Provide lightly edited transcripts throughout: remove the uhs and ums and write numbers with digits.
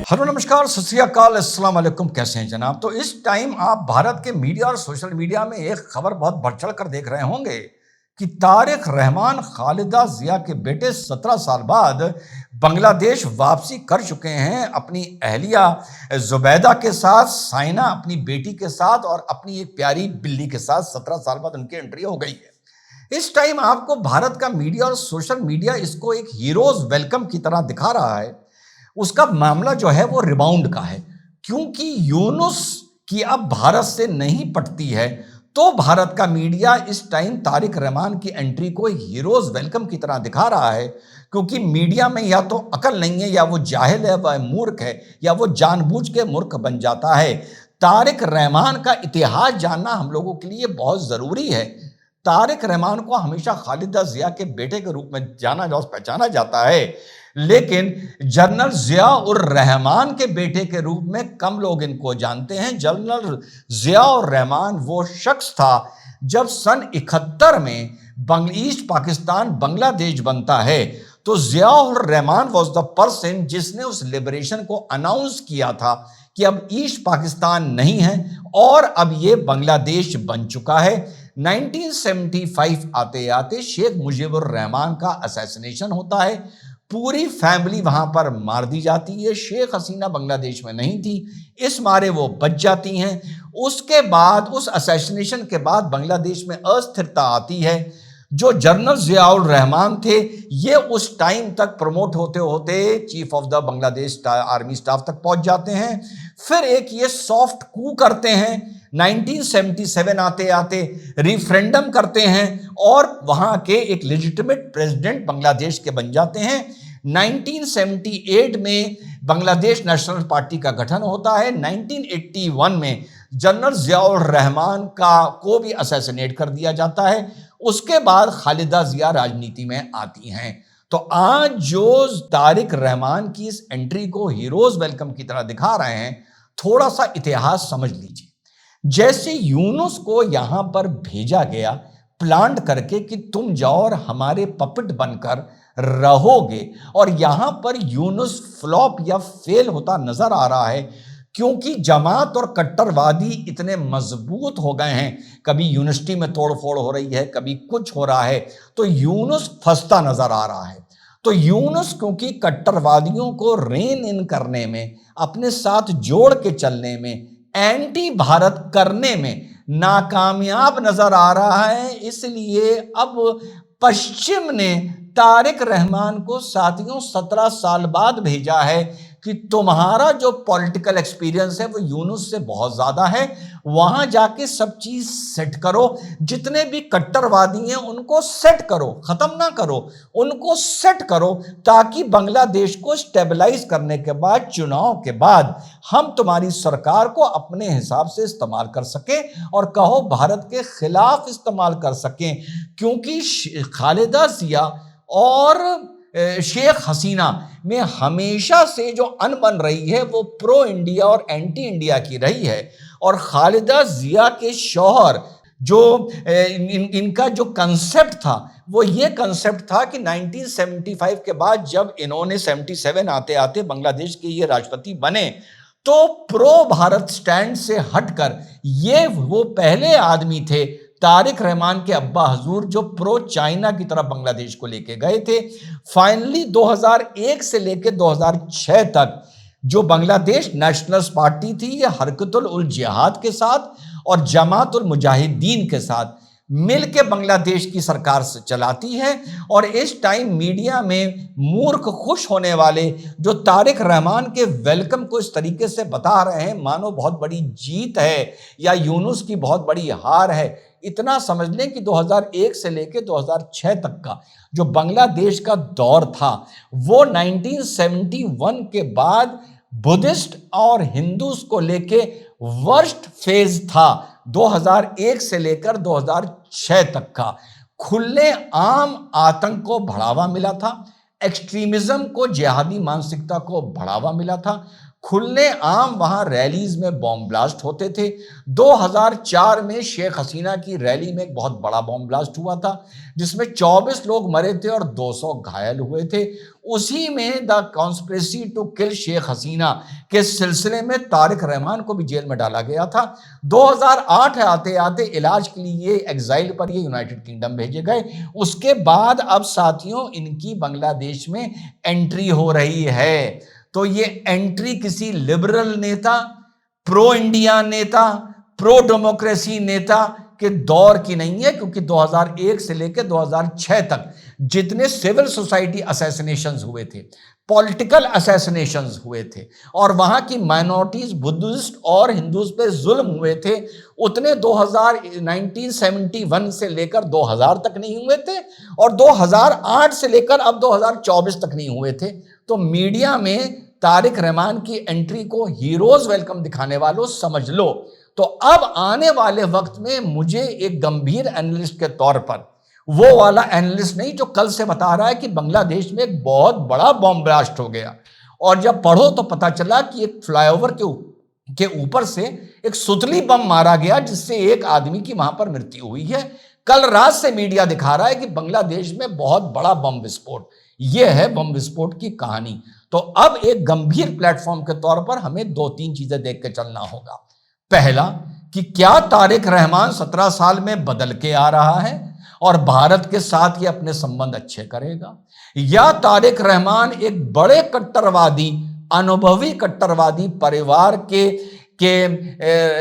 Hello नमस्कार सत श्री अकाल अस्सलाम वालेकुम। कैसे हैं जनाब? तो इस टाइम आप भारत के मीडिया और सोशल मीडिया में एक खबर बहुत बढ़ चढ़ कर देख रहे होंगे कि तारिक रहमान खालिदा जिया के बेटे 17 साल बाद बांग्लादेश वापसी कर चुके हैं अपनी अहलिया जुबैदा के साथ, साइना अपनी बेटी के साथ और अपनी एक प्यारी बिल्ली के साथ 17 साल बाद उनकी एंट्री हो गई है। इस टाइम आपको भारत का मीडिया और सोशल मीडिया इसको एक हीरोज वेलकम की तरह दिखा रहा है। उसका मामला जो है वो रिबाउंड का है, क्योंकि यूनुस की अब भारत से नहीं पटती है, तो भारत का मीडिया इस टाइम तारिक रहमान की एंट्री को हीरोज वेलकम की तरह दिखा रहा है। क्योंकि मीडिया में या तो अकल नहीं है, या वो जाहिल है, वह मूर्ख है, या वो जानबूझ के मूर्ख बन जाता है। तारिक रहमान का इतिहास जानना हम लोगों के लिए बहुत जरूरी है। तारिक रहमान को हमेशा खालिदा जिया के बेटे के रूप में जाना और पहचाना जाता है, लेकिन जनरल जिया उर रहमान के बेटे के रूप में कम लोग इनको जानते हैं। जनरल जिया उर रहमान वो शख्स था जब सन 71 में ईस्ट पाकिस्तान बांग्लादेश बनता है, तो जिया उर रहमान वॉज द पर्सन जिसने उस लिबरेशन को अनाउंस किया था कि अब ईस्ट पाकिस्तान नहीं है और अब ये बांग्लादेश बन चुका है। 1975 आते आते शेख मुजीबुर रहमान का असैसिनेशन होता है, पूरी फैमिली वहां पर मार दी जाती है। शेख हसीना बांग्लादेश में नहीं थी, इस मारे वो बच जाती हैं। उसके बाद उस असैसिनेशन के बाद बांग्लादेश में अस्थिरता आती है। जो जनरल जियाउर रहमान थे, ये उस टाइम तक प्रमोट होते होते chief of the Bangladesh army staff तक पहुंच जाते हैं। फिर एक ये सॉफ्ट कू करते हैं, 1977 आते आते रिफरेंडम करते हैं और वहां के एक लेजिटिमेट प्रेसिडेंट बांग्लादेश के बन जाते हैं। 1978 में बांग्लादेश नेशनल पार्टी का गठन होता है। 1981 में जनरल जियाउर रहमान को भी असैसिनेट कर दिया जाता है। उसके बाद खालिदा जिया राजनीति में आती हैं। तो आज जो तारिक रहमान की इस एंट्री को हीरोज वेलकम की तरह दिखा रहे हैं, थोड़ा सा इतिहास समझ लीजिए। जैसे यूनुस को यहां पर भेजा गया प्लांट करके कि तुम जाओ और हमारे पपेट बनकर रहोगे, और यहां पर यूनुस फ्लॉप या फेल होता नजर आ रहा है, क्योंकि जमात और कट्टरवादी इतने मजबूत हो गए हैं। कभी यूनिवर्सिटी में तोड़फोड़ हो रही है, कभी कुछ हो रहा है, तो यूनुस फंसता नजर आ रहा है। तो यूनुस क्योंकि कट्टरवादियों को रेन इन करने में, अपने साथ जोड़ के चलने में, एंटी भारत करने में नाकामयाब नजर आ रहा है, इसलिए अब पश्चिम ने तारिक रहमान को साथियों 17 साल बाद भेजा है कि तुम्हारा जो पॉलिटिकल एक्सपीरियंस है वो यूनुस से बहुत ज्यादा है, वहां जाके सब चीज सेट करो। जितने भी कट्टरवादी हैं उनको सेट करो, खत्म ना करो, उनको सेट करो, ताकि बांग्लादेश को स्टेबलाइज करने के बाद, चुनाव के बाद हम तुम्हारी सरकार को अपने हिसाब से इस्तेमाल कर सकें और कहो भारत के खिलाफ इस्तेमाल कर सकें। क्योंकि खालिदा जिया और शेख हसीना में हमेशा से जो अनबन रही है वो प्रो इंडिया और एंटी इंडिया की रही है। और खालिदा जिया के शौहर जो इनका जो कंसेप्ट था वो ये कंसेप्ट था कि 1975 के बाद जब इन्होंने 77 आते आते बांग्लादेश के ये राष्ट्रपति बने, तो प्रो भारत स्टैंड से हटकर ये वो पहले आदमी थे, तारिक रहमान के अब्बा हजूर, जो प्रो चाइना की तरफ बांग्लादेश को लेके गए थे। फाइनली 2001 से लेके 2006 तक जो बांग्लादेश नेशनलिस्ट पार्टी थी, ये हरकतुल उल जिहाद के साथ और जमात उल मुजाहिदीन के साथ मिलके बांग्लादेश की सरकार से चलाती है। और इस टाइम मीडिया में मूर्ख खुश होने वाले जो तारिक रहमान के वेलकम को इस तरीके से बता रहे हैं मानो बहुत बड़ी जीत है या यूनुस की बहुत बड़ी हार है। इतना समझ लें कि 2001 से लेकर 2006 तक का जो बांग्लादेश का दौर था वो 1971 के बाद बुद्धिस्ट और हिंदूज को लेके वर्स्ट फेज था। 2001 से लेकर 2006 तक का खुले आम आतंक को बढ़ावा मिला था, एक्सट्रीमिज्म को, जिहादी मानसिकता को बढ़ावा मिला था। खुले आम वहां रैलीज में बॉम्ब ब्लास्ट होते थे। 2004 में शेख हसीना की रैली में एक बहुत बड़ा बॉम्ब ब्लास्ट हुआ था जिसमें 24 लोग मरे थे और 200 घायल हुए थे। उसी में the conspiracy to kill Sheikh Hasina के सिलसिले में तारिक रहमान को भी जेल में डाला गया था। 2008 आते आते इलाज के लिए एग्जाइल पर ये यूनाइटेड किंगडम भेजे गए। उसके बाद अब साथियों इनकी बांग्लादेश में एंट्री हो रही है। तो ये एंट्री किसी लिबरल नेता, प्रो इंडिया नेता, प्रो डेमोक्रेसी नेता के दौर की नहीं है, क्योंकि 2001 से लेकर 2006 तक जितने सिविल सोसाइटी असैसिनेशंस हुए थे, पॉलिटिकल असैसिनेशंस हुए थे और वहां की माइनॉरिटीज, बुद्धिस्ट और हिंदूज पे जुल्म हुए थे, उतने 1971 से लेकर 2000 तक नहीं हुए थे और 2008 से लेकर अब 2024 तक नहीं हुए थे। तो मीडिया में तारिक रहमान की एंट्री को हीरोज वेलकम दिखाने वालों समझ लो। तो अब आने वाले वक्त में मुझे एक गंभीर एनालिस्ट के तौर पर, वो वाला एनालिस्ट नहीं जो कल से बता रहा है कि बांग्लादेश में एक बहुत बड़ा बॉम्ब ब्लास्ट हो गया, और जब पढ़ो तो पता चला कि एक फ्लाईओवर के ऊपर से एक सुतली बम मारा गया जिससे एक आदमी की वहां पर मृत्यु हुई है। कल रात से मीडिया दिखा रहा है कि बांग्लादेश में बहुत बड़ा बम विस्फोट। यह है बम विस्फोट की कहानी। तो अब एक गंभीर प्लेटफॉर्म के तौर पर हमें 2-3 चीजें देख के चलना होगा। पहला, कि क्या तारिक रहमान 17 साल में बदल के आ रहा है और भारत के साथ ये अपने संबंध अच्छे करेगा, या तारिक रहमान एक बड़े कट्टरवादी, अनुभवी कट्टरवादी परिवार के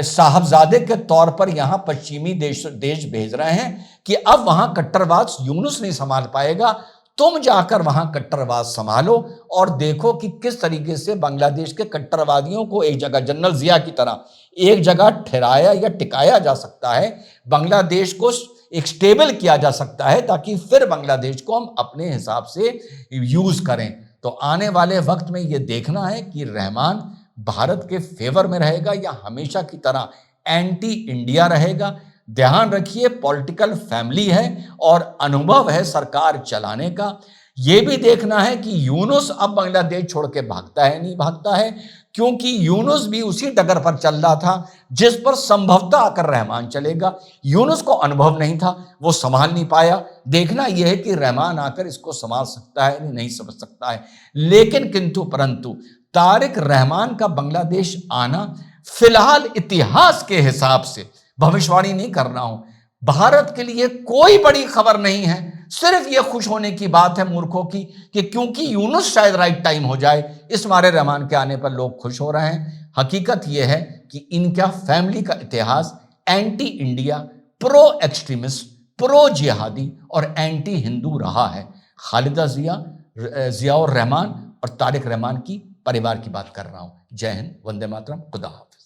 साहबजादे के तौर पर यहां पश्चिमी देश भेज रहे हैं कि अब वहां कट्टरवाद यूनुस नहीं संभाल पाएगा, तुम जाकर वहां कट्टरवाद संभालो और देखो कि किस तरीके से बांग्लादेश के कट्टरवादियों को एक जगह, जनरल जिया की तरह एक जगह ठहराया या टिकाया जा सकता है, बांग्लादेश को एक स्टेबल किया जा सकता है, ताकि फिर बांग्लादेश को हम अपने हिसाब से यूज करें। तो आने वाले वक्त में यह देखना है कि रहमान भारत के फेवर में रहेगा या हमेशा की तरह एंटी इंडिया रहेगा। ध्यान रखिए, पॉलिटिकल फैमिली है और अनुभव है सरकार चलाने का। यह भी देखना है कि यूनुस अब बांग्लादेश छोड़ के भागता है नहीं भागता है, क्योंकि यूनुस भी उसी डगर पर चल रहा था जिस पर संभवतः आकर रहमान चलेगा। यूनुस को अनुभव नहीं था, वो संभाल नहीं पाया। देखना यह है कि रहमान आकर इसको संभाल सकता है नहीं समझ सकता है। लेकिन किंतु परंतु तारिक रहमान का बांग्लादेश आना फिलहाल इतिहास के हिसाब से, भविष्यवाणी नहीं कर रहा हूं, भारत के लिए कोई बड़ी खबर नहीं है। सिर्फ यह खुश होने की बात है मूर्खों की कि क्योंकि यूनुस शायद राइट टाइम हो जाए, इस मारे रहमान के आने पर लोग खुश हो रहे हैं। हकीकत यह है कि इनका फैमिली का इतिहास anti India, pro extremist, pro जिहादी और एंटी हिंदू रहा है। खालिदा जिया, जियाउर रहमान और तारिक रहमान की परिवार की बात कर रहा हूं। जय हिंद, वंदे मातरम, खुदा हाफिज।